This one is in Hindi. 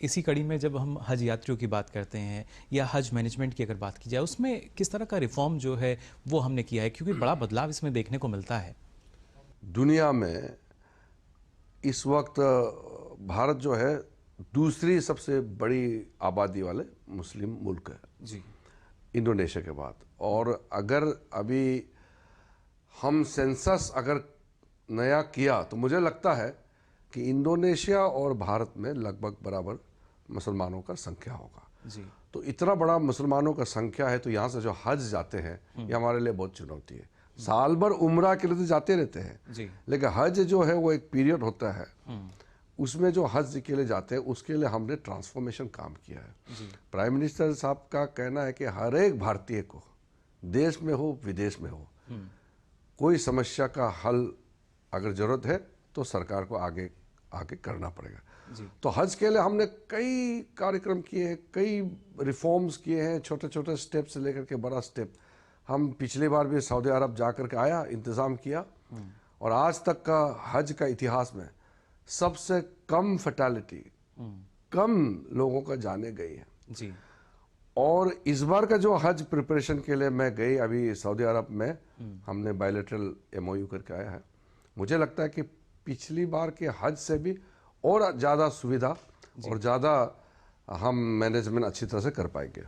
इसी कड़ी में जब हम हज यात्रियों की बात करते हैं या हज मैनेजमेंट की अगर बात की जाए, उसमें किस तरह का रिफॉर्म जो है वो हमने किया है, क्योंकि बड़ा बदलाव इसमें देखने को मिलता है। दुनिया में इस वक्त भारत जो है दूसरी सबसे बड़ी आबादी वाले मुस्लिम मुल्क है जी। इंडोनेशिया के बाद। और अगर अभी हम सेंसस अगर नया किया तो मुझे लगता है कि इंडोनेशिया और भारत में लगभग बराबर मुसलमानों का संख्या होगा। जी। तो इतना बड़ा मुसलमानों का संख्या है, तो यहाँ से जो हज जाते हैं ये हमारे लिए बहुत चुनौती है। साल भर उम्रा के लिए तो जाते रहते हैं, जी। लेकिन हज जो है वो एक पीरियड होता है, उसमें जो हज के लिए जाते हैं उसके लिए हमने ट्रांसफॉर्मेशन काम किया है। जी। प्राइम मिनिस्टर साहब का कहना है कि हर एक भारतीय को, देश में हो विदेश में हो, कोई समस्या का हल अगर जरूरत है तो सरकार को आगे आगे करना पड़ेगा। जी। तो हज के लिए हमने कई कार्यक्रम किए हैं, कई रिफॉर्म्स किए हैं, छोटे छोटे स्टेप से लेकर के बड़ा स्टेप। हम पिछली बार भी सऊदी अरब जाकर के आया, इंतज़ाम किया, और आज तक का हज का इतिहास में सबसे कम फैटालिटी, कम लोगों का जाने गई है। जी। और इस बार का जो हज प्रिपरेशन के लिए मैं गई अभी सऊदी अरब में, हमने बायलैटरल एमओयू करके आया है। मुझे लगता है कि पिछली बार के हज से भी और ज़्यादा सुविधा और ज़्यादा हम मैनेजमेंट अच्छी तरह से कर पाएंगे।